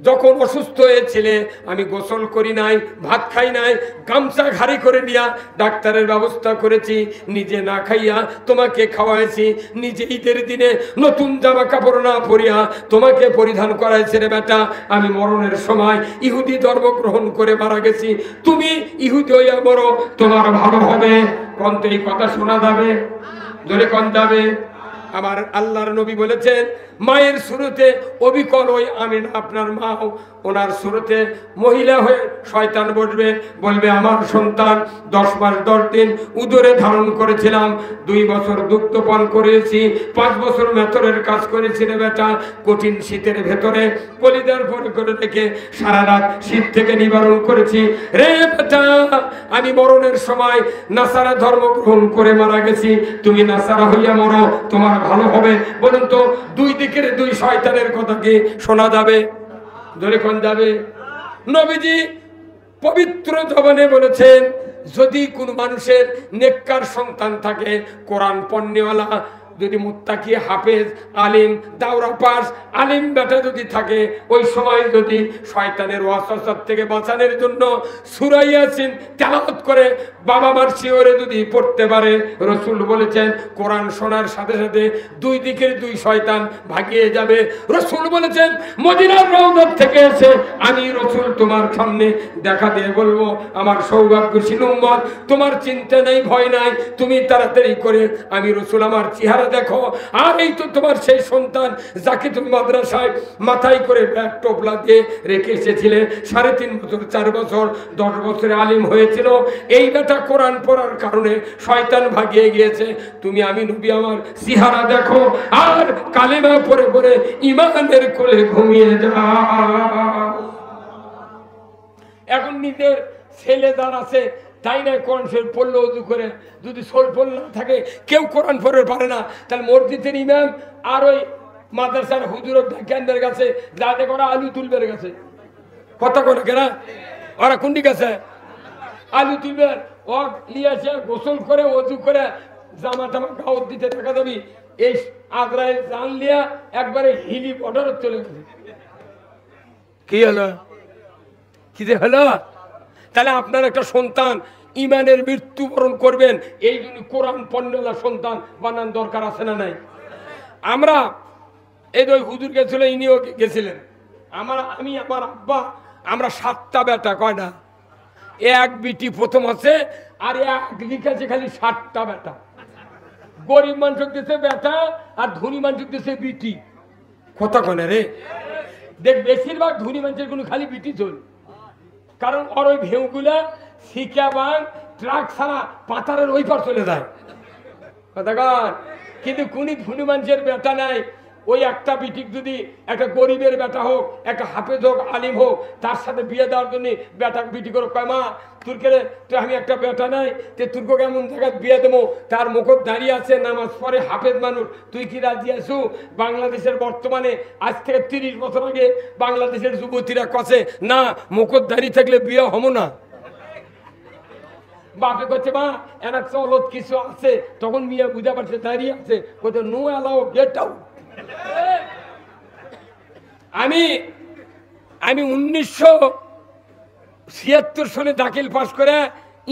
যখন অসুস্থ হয়েছিলে আমি গোসল করি নাই, ভাত খাই নাই, গামছা ঘাড়ি করে নিয়া ডাক্তারের ব্যবস্থা করেছি, নিজে না খাইয়া তোমাকে খাওয়াইছি, নিজে ঈদের দিনে নতুন জামা কাপড় না পরিয়া তোমাকে পরিধান করাইছে রে বেটা। আমি মরণের সময় ইহুদি ধর্ম গ্রহণ করে মারা গেছি, তুমি ইহুদি হইয়া মরো, তোমার ভালো হবে। কোন তো এই কথা শোনা যাবে? জোরে কোন যাবে? আমার আল্লাহর নবী বলেছেন মায়ের সুরতে অবিকল ওই আমিনা আপনার মা, ওনার সুরতে মহিলা হয়ে শয়তান বসবে, বলবে আমার সন্তান 10 মাস 10 দিন উদরে ধারণ করেছিলাম, 2 বছর দুগ্ধপান করেছি, 5 বছর মেথরের কাজ করেছি রে বেটা, কঠিন শীতের ভেতরে কলিজার পরে করে রেখে সারা রাত শীত থেকে নিবারণ করেছি রে বেটা। আমি মরণের সময় নাসারা ধর্ম গ্রহণ করে মারা গেছি, তুমি নাসারা হইয়া মরো, তোমার ভালো হবে। বলুন তো 2 দিকের 2 শয়তানের কথা কি শোনা যাবে? ধরে কোন যাবে? নবীজি পবিত্র জবানে বলেছেন যদি কোন মানুষের নেককার সন্তান থাকে, কোরআন পড়নেওয়ালা, যদি মুত্তাকি, হাফেজ, আলিম, দাওরা পাস আলিম বেটা যদি থাকে, ওই সময় যদি শয়তানের ওয়াসওয়াসা থেকে বাঁচানোর জন্য সূরা ইয়াসিন তেলাওয়াত করে বাবা মার শিওরে যদি পড়তে পারে, রাসূল বলেছেন কোরআন শোনার সাথে সাথে 2 দিকের 2 শয়তান ভাগিয়ে যাবে। রাসূল বলেছেন মদিনার রওজা থেকে এসে আমি রাসূল তোমার সামনে দেখা দিয়ে বলবো আমার সৌভাগ্যশীল উম্মত, তোমার চিন্তা নেই, ভয় নাই, তুমি তাড়াতাড়ি করে আমি রাসূল আমার চেহারা দেখো। আর এই তো তোমার সেই সন্তান যাকে তুমি মাদ্রাসায় মাথায় করে ব্যাগ টোপলা দিয়ে রেখে এসেছিলে, 3.5 বছর 4 বছর 10 বছরে আলিম হয়েছিল, এই বেটা কোরআন পড়ার কারণে শয়তান ভাগিয়ে গিয়েছে, তুমি আমি নবী আমার চেহারা দেখো আর কালেমা পড়ে পড়ে ঈমানের কোলে ঘুমিয়ে যাও। এখন নিজের ছেলে যার আছে তাই না কোরআন শরীফ পড়লে উযু করে, যদি সোল পড়ল না থাকে কেউ কোরআন পড়তে পারে না, তাহলে মসজিদের ইমাম আর ওই মাদ্রাসার হুজুর জ্ঞানদের কাছে যাতে করা আলু তুলবের কাছে কথা করে কেনা, ওরা কোনটি কাছে আলু তুলবের, ও লিয়েছে গোসল করে উযু করে জামা টামা গাউত দিতে দেখা যাবি, এই আগ্রায় জান লিয়া একবারে হিলি বর্ডার চলে গেছে। কি হলো? কি যে হলো? তাহলে আপনার একটা সন্তান ইমানের মৃত্যুবরণ করবেন, এই জন্য কোরআন পড়নেওয়ালা সন্তান বানান দরকার আছে না নাই? আমরা এই যে হুজুর গেছিল, ইনিও গেছিলেন, আমি আমার আব্বা, আমরা 7টা বেটা, কয়টা? 1 বিটি প্রথম আছে, আর 1 লিখেছে খালি 7টা বেটা। গরিব মানুষ দিতেছে বেটা আর ধনী মানুষ দিতেছে বিটি, কথা কনে রে। দেখ বেশিরভাগ ধনী মানুষের কোনো খালি বিটি চল, কারণ ওর ওই ভেউগুলা শিকা বাং ট্রাক ছাড়া পাতারের ওই পার চলে যায় কথা কন। কিন্তু কোন ধনী মানুষের বেটা নাই, ওই একটা বিটিক যদি একটা গরিবের বেটা হোক, একটা হাফেজ হোক, আলিম হোক, তার সাথে বিয়ে দেওয়ার জন্য বেটা বিটি করে কয় মা তোরকে তো আমি একটা বেটা নাই, যে তোরকে কেমন জায়গায় বিয়ে দেবো, তার মুখত দাঁড়িয়ে আছে, নামাজ পড়ে, হাফেজ মানুষ, তুই কি রাজি আছু? বাংলাদেশের বর্তমানে আজ থেকে 30 বছর আগে বাংলাদেশের যুবতীরা কছে না মুখত দাঁড়িয়ে থাকলে বিয়ে হবো না। বাপে করছে মা এনা চলত কিছু আছে, তখন মিয়া বুঝা পারছে দাঁড়িয়ে আছে, কোথাও নো অ্যালাউ গেট আউট। আমি 1976 সালে দাখিল পাস করে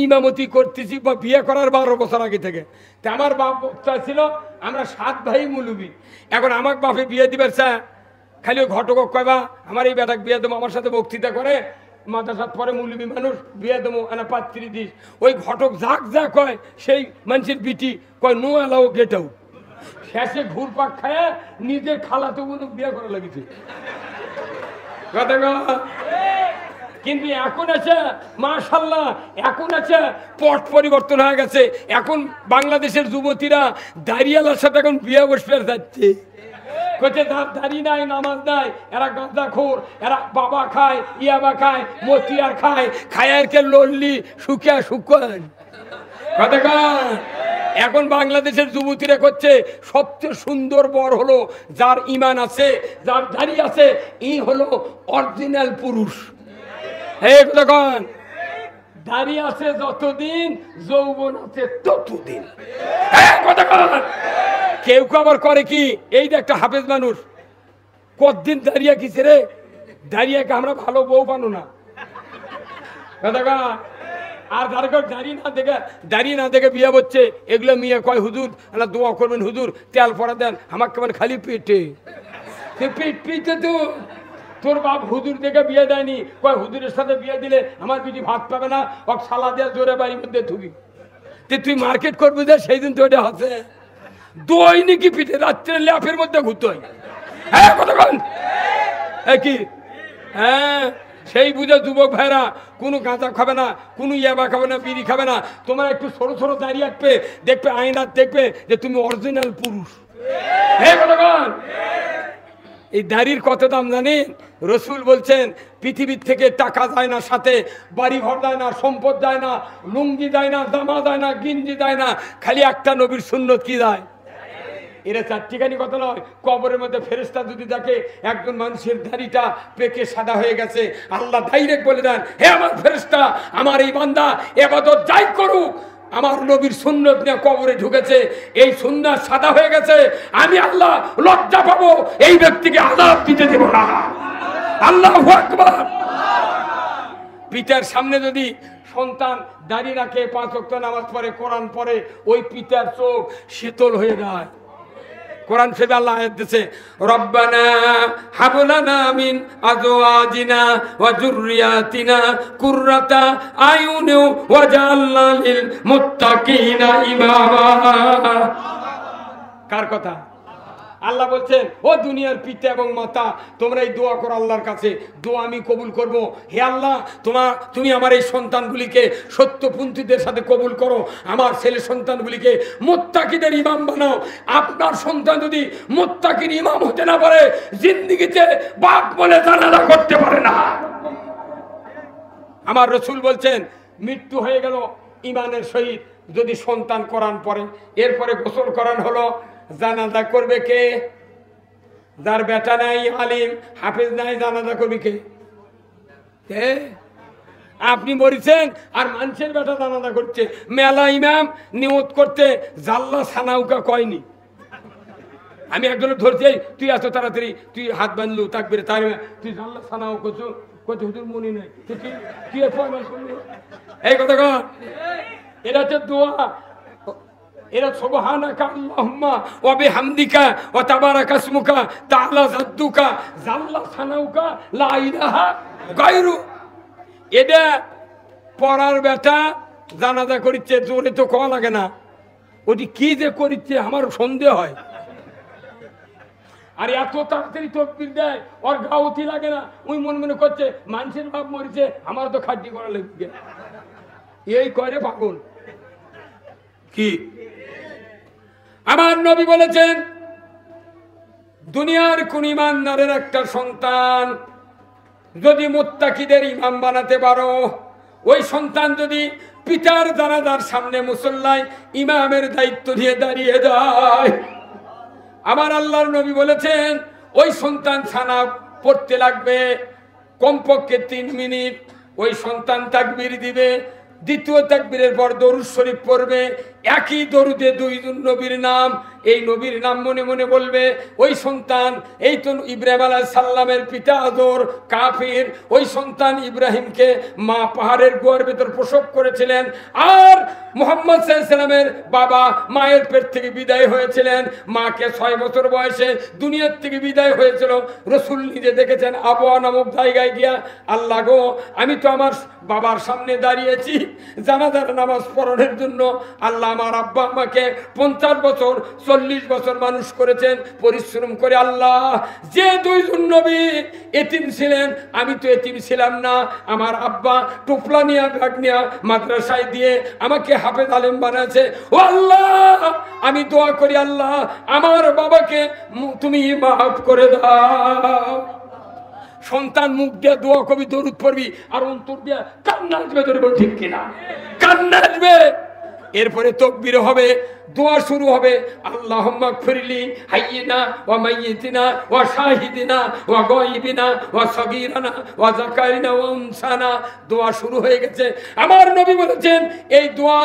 ইমামতি করতেছি বা বিয়ে করার 12 বছর আগে থেকে। তা আমার বাপ বক্তা ছিল, আমরা 7 ভাই মুলুবি। এখন আমার বাপে বিয়ে দিবে চায়, খালি ঘটক কয়বা আমার এই বেটাকে বিয়ে দেবো, আমার সাথে বক্তৃতা করে, মাদ্রাসাত পরে মুলুবি মানুষ বিয়ে দেবো এনা পাত্রী দিস। ওই ঘটক যাক যা কয় সেই মানুষের বিটি কয় নো অ্যালাউ গেট আউট। শেষে ঘুরপাক খায় নিজের খালাতো বোনকে বিয়ে করা লাগেছে। কিন্তু এখন আছে মাশাআল্লাহ, এখন আছে পট পরিবর্তন হয়ে গেছে। এখন বাংলাদেশের যুবতীরা দাঁড়িয়ালার সাথে এখন বিয়ে বসবে যাচ্ছে, কোথায় দাঁড়ি নাই, নামাজ নাই, এরা গাঁজা খোর, এরা বাবা খায়, ইয়াবা খায়, মতিয়ার খায়, খায়ারকে লড়লি শুকিয়া শুকান কথা। এখন বাংলাদেশের যুবতীরা করছে সবচেয়ে সুন্দর বর হলো যার ইমান আছে, যার দাড়ি আছে, ই হলো অরিজিনাল পুরুষ। হে কতক্ষণ দাড়ি আছে যতদিন, যৌবন আছে ততদিন। কেউ আবার করে কি, এই যে একটা হাফেজ মানুষ কতদিন দাঁড়িয়ে কিছে রে, দাঁড়িয়েকে আমরা ভালো বউ পানো না কতক্ষণ। আর যার দাঁড়িয়ে না দেখে বিয়ে হচ্ছে, এগুলো মেয়ে কয় হুজুর না দোয়া করবেন, হুজুর তেল পড়া দেন আমাকে, কেমন খালি পেটে পেট পিতে তো তোর বাপ হুজুর দেখে বিয়ে দেয়নি, কয় হুজুরের সাথে বিয়ে দিলে আমার বিটি ভাত পাবে না, ওক সালা দেওয়া জোরে বাড়ির মধ্যে থুবি। তুই মার্কেট করবি যে সেই দিন তো এটা আছে দৈনিকই পিঠে রাত্রে ল্যাপের মধ্যে ঘুরতে হয়। হ্যাঁ কতক্ষণ কি হ্যাঁ সেই বুঝে যুবক ভাইরা কোনো গাঁজা খাবে না, কোনো ইয়াবা খাবে না, বিড়ি খাবে না। তোমার একটু ছোট ছোট দাঁড়িয়ে রাখবে, দেখবে আয়নার দেখবে যে তুমি অরিজিনাল পুরুষ। হ্যাঁ কতক্ষণ এই দাড়ির কত দাম জানেন? রসুল বলছেন পৃথিবীর থেকে টাকা যায় না, সাথে বাড়ি ঘর যায় না, সম্পদ যায় না, লুঙ্গি যায় না, জামা যায় না, গিঞ্জি যায় না, খালি একটা নবীর সুন্নত কি যায়। এরা চারটিখানি কথা নয়। কবরের মধ্যে ফেরেশতা যদি দেখে একজন মানুষের দাড়িটা পেকে সাদা হয়ে গেছে, আল্লাহ ডাইরেক্ট বলে দেন হে আমার ফেরেশতা, আমার এই বান্দা ইবাদত যাই করুক, আমার নবীর সুন্নত নিয়ে কবরে ঢুকেছে, এই সুন্নাত সাদা হয়ে গেছে, আমি আল্লাহ লজ্জা পাবো, এই ব্যক্তিকে আযাব দিতে দেব না। আল্লাহু আকবার। পিতার সামনে যদি সন্তান দাঁড়িয়ে রাখে, 5 ওয়াক্ত নামাজ পড়ে, কোরআন পড়ে, ওই পিতার চোখ শীতল হয়ে যায়। কোরআন শরীফে আল্লাহ আয়াত দিয়েছে রব্বানা হাব লানা মিন আজওয়াজিনা ওয়া যুররিয়াতিনা কুররাতা আয়ুনি ওয়াজআলনা লিল মুত্তাকিনা ইমামা। কার কথা? আল্লাহ বলছেন ও দুনিয়ার পিতা এবং মাতা, তোমরা এই দোয়া করো আল্লাহর কাছে, দোয়া আমি কবুল করব। হে আল্লাহ, তুমি আমার এই সন্তানগুলিকে সত্যপন্থীদের সাথে কবুল করো, আমার ছেলে সন্তানগুলিকে মুত্তাকিদের ইমাম বানাও। আপনার সন্তান যদি মুত্তাকির ইমাম হতে না পারে, জিন্দেগিতে বাপ বলে জানাজা করতে পারে না। আমার রসুল বলছেন মৃত্যু হয়ে গেল ইমানের সহিত যদি সন্তান কোরআন পড়ে, এরপরে গোসল করান হলো, জানাজা করবে কে? যার বেটা নাই, আলিম হাফেজ নাই, জানাজা করবে কে? আপনি মরিছেন আর মানুষের বেটা জানাজা করছে। মেলা ইমাম নিয়ত করতে জাল্লা সানাউকা কয়নি। আমি একজনের ধরছি তুই এত তাড়াতাড়ি তুই হাত বাঁধলু তাকবির তাই তুই জাল্লা সানাও করছো, কত হুজুর মনে নাই, তুই এই কথা কর। এটা হচ্ছে দোয়া। এরা সুবহানাকা আল্লাহুম্মা ওয়া বিহামদিকা ওয়া তাবারাকা ইসমুকা তাআলা জাদ্দুকা জাল্লা সানাউকা লা ইলাহা গায়রু। এটা পড়ার বেটা জানাজা করিচ্ছে, জোরে তো কওয়া লাগে না, ওটি কি যে করিচ্ছে আমার সন্দেহ হয়। আর এত তাড়াতাড়ি তকবির দেয়, ওর গাওতি লাগে না, ওই মনে মনে করছে মানুষের বাপ মরেছে, আমার তো খাদ্য করা লাগবে, এই করে পাগল। কি আমার নবী বলেছেন, দুনিয়ার কোন ইমানদারের একটা সন্তান যদি মুত্তাকিদের ইমাম বানাতে পারো, ওই সন্তান যদি পিতার জানাজার সামনে মুসল্লায় ইমামের দায়িত্ব নিয়ে দাঁড়িয়ে যায়, আমার আল্লাহর নবী বলেছেন ওই সন্তান ছানা পড়তে লাগবে কমপক্ষে 3 মিনিট। ওই সন্তান তাকবীর দিবে, দ্বিতীয় তাকবীরের পর দরুদ শরীফ পড়বে, একই দরুদে 2 নবীর নাম, এই নবীর নাম মনে মনে বলবে। ওই সন্তান, এই তো ইব্রাহিম আলাইহিস সালামের পিতা আদর কাফির, ওই সন্তান ইব্রাহিমকে মা পাহাড়ের গুহার ভেতর প্রসব করেছিলেন, আর মুহাম্মদ সাল্লাল্লাহু আলাইহি সাল্লামের বাবা মায়ের পেট থেকে বিদায় হয়েছিলেন, মাকে 6 বছর বয়সে দুনিয়ার থেকে বিদায় হয়েছিল। রসুল নিজে দেখেছেন আবওয়া নামক জায়গায় গিয়া, আল্লাহ গো, আমি তো আমার বাবার সামনে দাঁড়িয়েছি জানাজার নামাজ পড়ানোর জন্য, আল্লাহ আমার আব্বা আমাকে 50 বছর 40 বছর মানুষ করেছেন পরিশ্রম করে, আল্লাহ যে 2 নবী এতিম ছিলেন, আমি তো এতিম ছিলাম না, আমার আব্বা টুপলা নিয়ে ব্যাগ নিয়ে মাদ্রাসায় দিয়ে আমাকে হাফেজ আলেম বানাচ্ছে, ও আল্লাহ আমি দোয়া করি আল্লাহ আমার বাবাকে তুমি মাফ করে দাও। সন্তান মুখ দিয়ে দোয়া কবি, দরুদ পড়বি, আর অন্তর দিয়ে কান্না আসবে, ঠিক কিনা? কান্না আসবে। এরপরে তাকবীর হবে, দোয়া শুরু হবে, আল্লাহুম্মা গফিরলি হাইয়িনা ওয়া মাইয়িতিনা ওয়া শাহিদিনা ওয়া গায়বিনা ওয়া সগীরানা ওয়া যাকারিনা ওয়া উনসানা। দোয়া শুরু হয়ে গেছে। আমার নবী বলেছেন এই দোয়া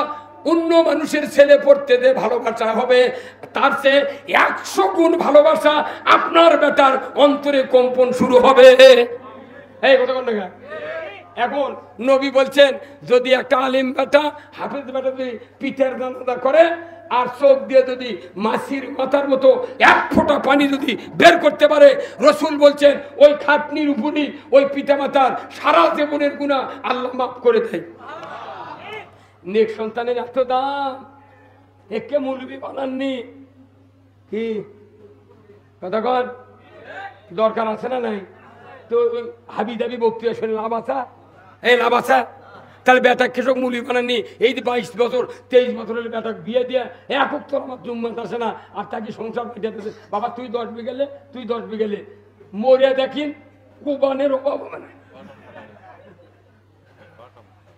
অন্য মানুষের ছেলে পড়তে দে ভালোবাসা হবে, তার চেয়ে 100 গুণ ভালোবাসা আপনার বেটার অন্তরে কম্পন শুরু হবে। এই কথা কোন জায়গা? এখন নবী বলছেন যদি একটা আলিম বেটা হাফেজ বেটা যদি পিঠের জানাজা করে আর চোখ দিয়ে যদি মাছির মাথার মতো 1 ফোঁটা পানি যদি বের করতে পারে, রসুল বলছেন ওই খাটনির উপরই ওই পিতা মাতার সারা জীবনের গুনাহ আল্লাহ মাফ করে দেয়। নেক সন্তানের এত দাম, একে মৌলবি বানাননি, কি কথা কর দরকার আছে না নাই? তো হাবি দাবি বক্তৃতা শুনে লাভ আসা, এই লাভ আসা? তাহলে বেটা কৃষক মৌলবি বানাননি, এই যে 22 বছর 23 বছরের বেটা বিয়ে দিয়ে একক তোর আমার জুম্মাত আসে না, আর তাকে সংসার পেটাতেছে, বাবা তুই 10 বিঘেলে তুই 10 বিঘেলে, মরিয়া দেখিন কুবানের অভাব হবে না।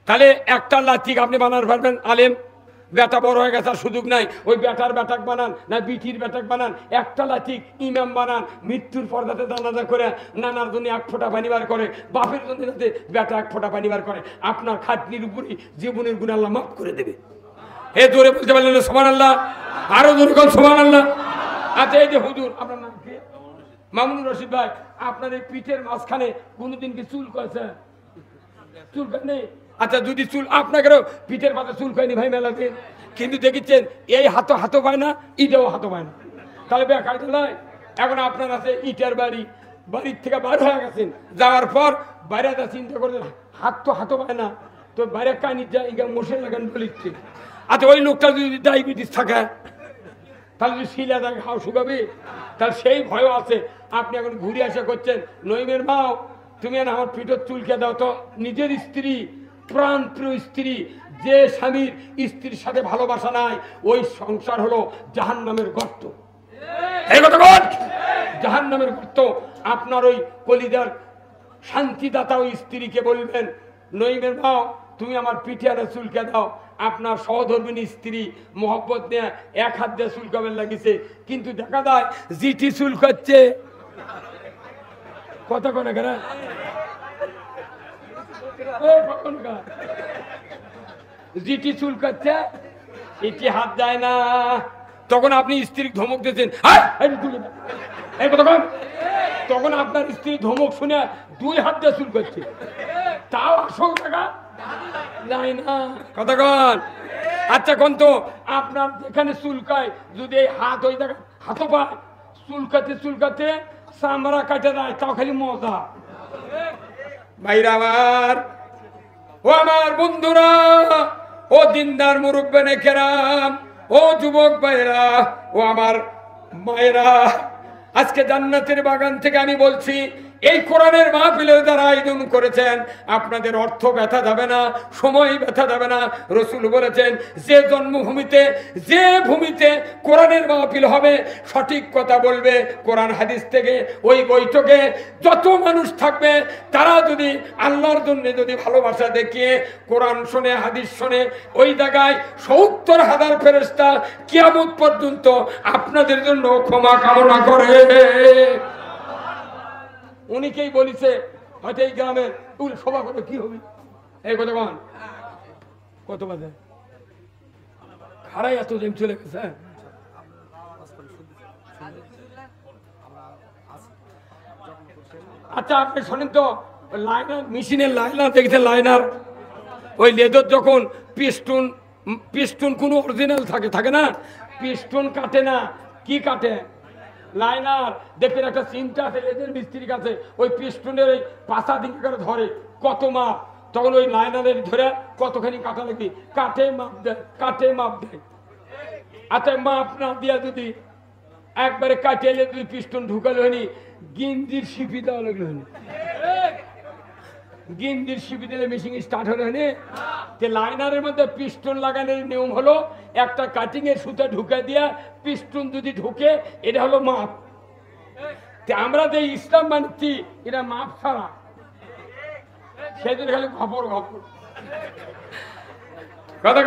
তাহলে একটা লাতিক আপনি বানার পারবেন আলেম, বেটা বড় হয়ে গেছে আর সুযোগ নাই, ওই বেটার বেটাক বানান না বিটির বেটাক বানান, একটা লাতিক ইমাম বানান, মৃত্যুর পর্দাতে জানাজা করে নানার জন্য 1 ফোঁটা পানি বার করে, বাপের জন্য যাতে বেটা 1 ফোঁটা পানি বার করে, আপনার খাটনির উপরই জীবনের গুনাহ আল্লাহ মাফ করে দেবে। এ জোরে বলতে পারলেন সুবহানাল্লাহ, আরো জোরে বল সুবহানাল্লাহ। আচ্ছা এই যে হুজুর আপনার নাম কি? মামুনুর রশিদ ভাই, আপনার এই পিঠের মাঝখানে কোনোদিন কি চুল কয়েছে? চুল নেই? আচ্ছা যদি চুল আপনাকেও পিঠের পাতে চুল খায়নি ভাই মেলাতে, কিন্তু দেখেছেন এই হাতও পায় না, ইটাও হাতও পায় না, তাহলে বেকারটা নয়। এখন আপনার আছে ইটের বাড়ি, বাড়ির থেকে বার হয়ে গেছেন, যাওয়ার পর বাইরে চিন্তা করছেন হাতও পায় না, তো বাইরে কানি যায় মশে লাগান বলিচ্ছে। আচ্ছা ওই লোকটা যদি ডায়াবেটিস থাকে তাহলে যদি শিলা থাকে হাও শুকাবে, তাহলে সেই ভয়ও আছে। আপনি এখন ঘুরে আসা করছেন, নইমের মাও তুমি আমার পিঠের চুলকে দাও তো। নিজের স্ত্রী, প্রাণ প্রিয় স্ত্রী, যে স্বামীর স্ত্রীর সাথে ভালোবাসা নাই ওই সংসার হলো জাহান্নামের গর্ত। এই কথা বল, জাহান্নামের গর্ত। আপনার ওই কলিজার শান্তিদাতা ওই স্ত্রীকে বলবেন, নইমের মাও তুমি আমার পিঠে আর চুলকে দাও। আপনার সহধর্মিনী স্ত্রী মোহব্বত নিয়ে 1 হাত দিয়ে চুলকাবেন লাগিছে, কিন্তু দেখা যায় জিটি চুল করছে। কথা কোনে কেন জিটি চুল করছে, এটি হাত যায় না, তখন আপনি স্ত্রী ধমক দিয়েছেন, তখন আপনার স্ত্রী ধমক শুনে 2 হাত দিয়ে চুল করছে, তাও আসল টাকা নাই না। কথা কন। আচ্ছা কোন তো আপনার যেখানে চুলকায় যদি এই হাত ওই জায়গা হাতও পায়, চুলকাতে চামড়া কাটে যায়, তাও খালি মজা। ভাইরা আমার, ও আমার বন্ধুরা, ও দিনদার মুরব্বানে কেরাম, ও যুবক ভাইরা, ও আমার মায়েরা, আজকে জান্নাতের বাগান থেকে আমি বলছি, এই কোরআনের মাহফিলের দ্বারা আয়োজন করেছেন, আপনাদের অর্থ ব্যথা যাবে না, সময় ব্যথা যাবে না। রসুল বলেছেন, যে জন্মভূমিতে, যে ভূমিতে কোরআনের মাহফিল হবে, সঠিক কথা বলবে কোরআন হাদিস থেকে, ওই বৈঠকে যত মানুষ থাকবে তারা যদি আল্লাহর জন্য যদি ভালোবাসা দেখিয়ে কোরআন শোনে, হাদিস শোনে, ওই জায়গায় ৭০,০০০ ফেরেশতা কিয়ামত পর্যন্ত আপনাদের জন্য ক্ষমা কামনা করে। উনিকেই বলিছে, হয়তো এই গ্রামের সভা করে কি হবে, এই কথা কন কত বাজে খারাই এত দিন চলে গেছে। আচ্ছা আপনি শোনেন তো, লাইনার মেশিনের লাইনার দেখছেন, লাইনার ওই লেদর যখন পিস্টন পিস্টন কোনো অরিজিনাল থাকে না, পিস্টন কাটে না, কি কাটে? লাইনার। দেখবেন একটা চিন্তা আছে লেদের মিস্ত্রির কাছে, ওই পিস্টনের ওই পাশা দিকে করে ধরে কত মাপ, তখন ওই লাইনারের ধরে কতখানি কাটা লাগবে, কাটে মাপ দেয়, কাটে মাপ দেয়। আচ্ছা মাপ না দিয়া যদি একবারে কাটিয়ে যদি পিস্টন ঢুকালো হয়নি, গিন্দির শিপি দেওয়া লাগলো হয়নি, গিন্দির শিপি দিলে মেশিন স্টার্ট হলো হয়নি। লাইনারের মধ্যে পিস্টন লাগানোর নিয়ম হলো, একটা কাটিং এর সুতা ঢুকে দিয়া পিস্টন যদি ঢুকে, এটা হলো মাপ। আমরা যে ইসলাম মানছি এটা মাপ ছাড়া, সেদিন খালি খবর খবর কথা।